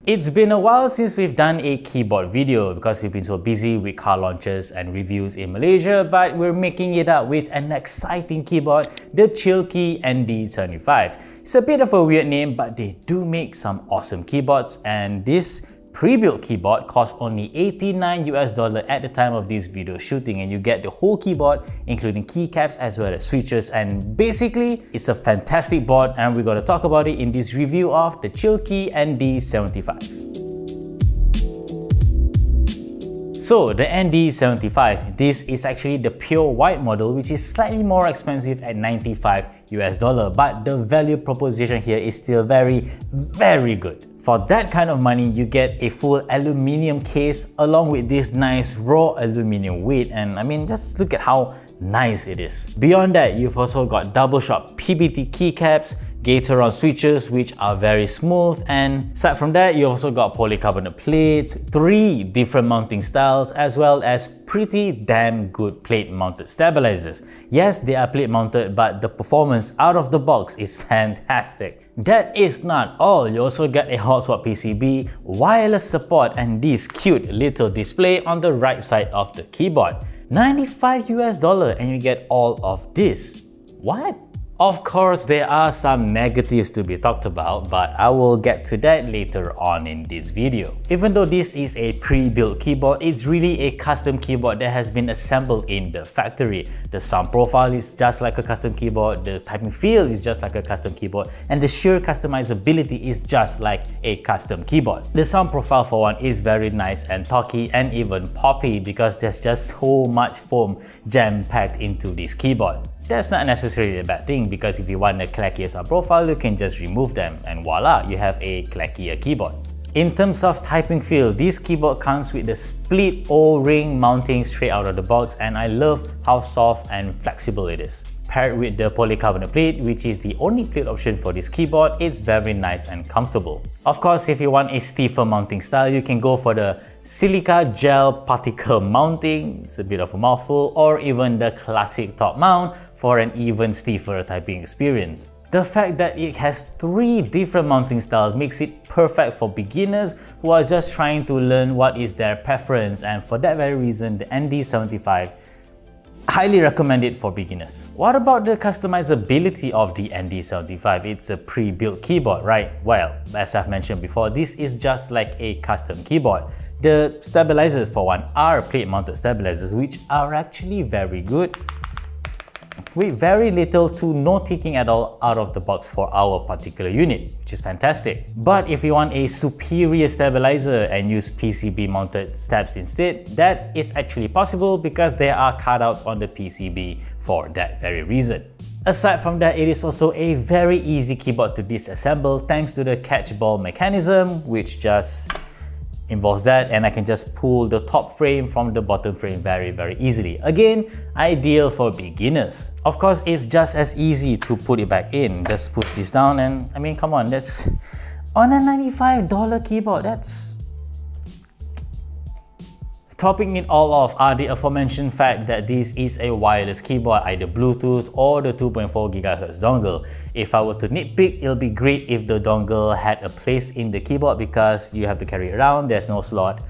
It's been a while since we've done a keyboard video because we've been so busy with car launches and reviews in Malaysia, but we're making it up with an exciting keyboard, the Chilkey ND75. It's a bit of a weird name, but they do make some awesome keyboards, and this pre-built keyboard costs only $89 at the time of this video shooting, and you get the whole keyboard including keycaps as well as switches, and basically it's a fantastic board, and we're going to talk about it in this review of the Chilkey ND75. So the ND75, this is actually the pure white model, which is slightly more expensive at $95, but the value proposition here is still very good. For that kind of money, you get a full aluminium case along with this nice raw aluminium weight, and I mean, just look at how nice it is. Beyond that, you've also got double shot PBT keycaps, Gateron switches which are very smooth, and aside from that, you also got polycarbonate plates, 3 different mounting styles, as well as pretty damn good plate mounted stabilizers. Yes, they are plate mounted, but the performance out of the box is fantastic. That is not all, you also get a hot swap PCB, wireless support, and this cute little display on the right side of the keyboard. $95 and you get all of this. What? Of course, there are some negatives to be talked about, but I will get to that later on in this video. Even though this is a pre-built keyboard, it's really a custom keyboard that has been assembled in the factory. The sound profile is just like a custom keyboard, the typing feel is just like a custom keyboard, and the sheer customizability is just like a custom keyboard. The sound profile for one is very nice and talky and even poppy because there's just so much foam jam-packed into this keyboard. That's not necessarily a bad thing, because if you want a clackier sound profile, you can just remove them and voila, you have a clackier keyboard. In terms of typing feel, this keyboard comes with the split O-ring mounting straight out of the box, and I love how soft and flexible it is. Paired with the polycarbonate plate, which is the only plate option for this keyboard, it's very nice and comfortable. Of course, if you want a stiffer mounting style, you can go for the silica gel particle mounting, it's a bit of a mouthful, or even the classic top mount for an even stiffer typing experience. The fact that it has 3 different mounting styles makes it perfect for beginners who are just trying to learn what is their preference, and for that very reason, the ND75 highly recommend it for beginners. What about the customizability of the ND75? It's a pre-built keyboard, right? Well, as I've mentioned before, this is just like a custom keyboard. The stabilizers for one are plate mounted stabilizers, which are actually very good, with very little to no ticking at all out of the box for our particular unit, which is fantastic. But if you want a superior stabilizer and use PCB mounted stabs instead, that is actually possible because there are cutouts on the PCB for that very reason. Aside from that, it is also a very easy keyboard to disassemble thanks to the catch ball mechanism, which just involves that, and I can just pull the top frame from the bottom frame very easily. Again, ideal for beginners. Of course, it's just as easy to put it back in. Just push this down, and I mean, come on, that's on a $95 keyboard. That's topping it all off are the aforementioned fact that this is a wireless keyboard, either Bluetooth or the 2.4 GHz dongle. If I were to nitpick, it'll be great if the dongle had a place in the keyboard because you have to carry it around, there's no slot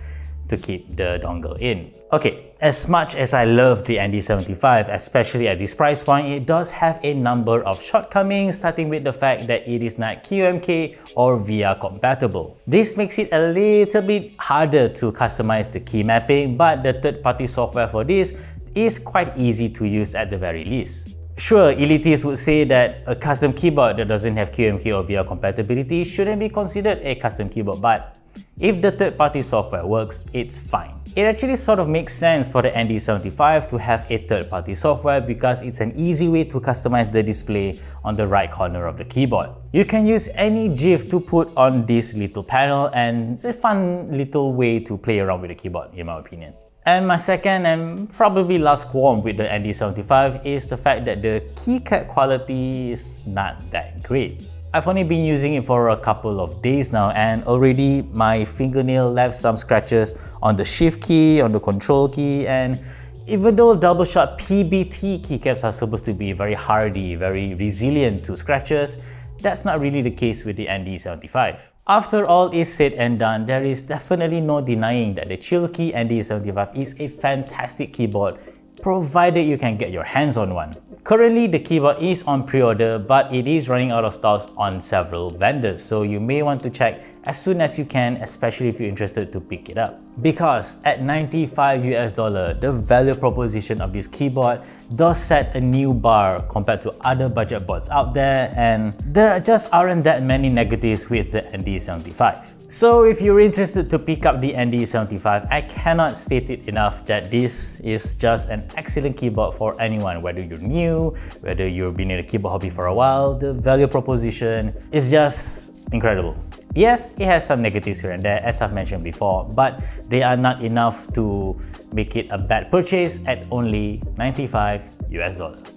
to keep the dongle in. Okay, as much as I love the ND75, especially at this price point, it does have a number of shortcomings, starting with the fact that it is not QMK or VR compatible. This makes it a little bit harder to customize the key mapping, but the third-party software for this is quite easy to use at the very least. Sure, elitists would say that a custom keyboard that doesn't have QMK or VR compatibility shouldn't be considered a custom keyboard, but if the third-party software works, it's fine. It actually sort of makes sense for the ND75 to have a third-party software because it's an easy way to customize the display on the right corner of the keyboard. You can use any GIF to put on this little panel, and it's a fun little way to play around with the keyboard, in my opinion. And my second and probably last qualm with the ND75 is the fact that the keycap quality is not that great. I've only been using it for a couple of days now, and already my fingernail left some scratches on the shift key, on the control key, and even though double shot PBT keycaps are supposed to be very hardy, very resilient to scratches, that's not really the case with the ND75. After all is said and done, there is definitely no denying that the Chilkey ND75 is a fantastic keyboard, provided you can get your hands on one. Currently, the keyboard is on pre-order, but it is running out of stocks on several vendors, so you may want to check as soon as you can, especially if you're interested to pick it up. Because at $95, the value proposition of this keyboard does set a new bar compared to other budget boards out there, and there just aren't that many negatives with the ND75. So if you're interested to pick up the ND75, I cannot state it enough that this is just an excellent keyboard for anyone, whether you're new, whether you've been in the keyboard hobby for a while. The value proposition is just incredible. Yes, it has some negatives here and there, as I've mentioned before, but they are not enough to make it a bad purchase at only $95.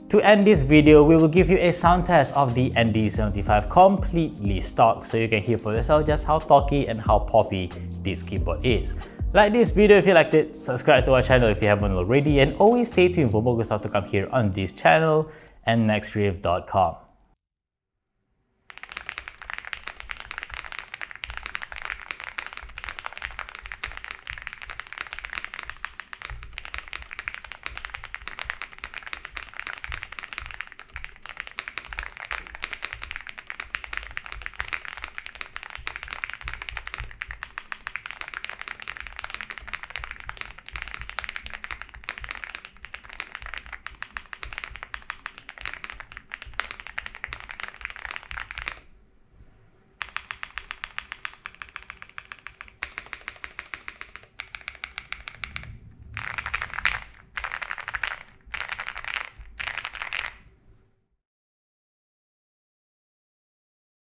To end this video, we will give you a sound test of the ND75 completely stock, so you can hear for yourself just how talky and how poppy this keyboard is. Like this video if you liked it, subscribe to our channel if you haven't already, and always stay tuned for more good stuff to come here on this channel and Nextrift.com.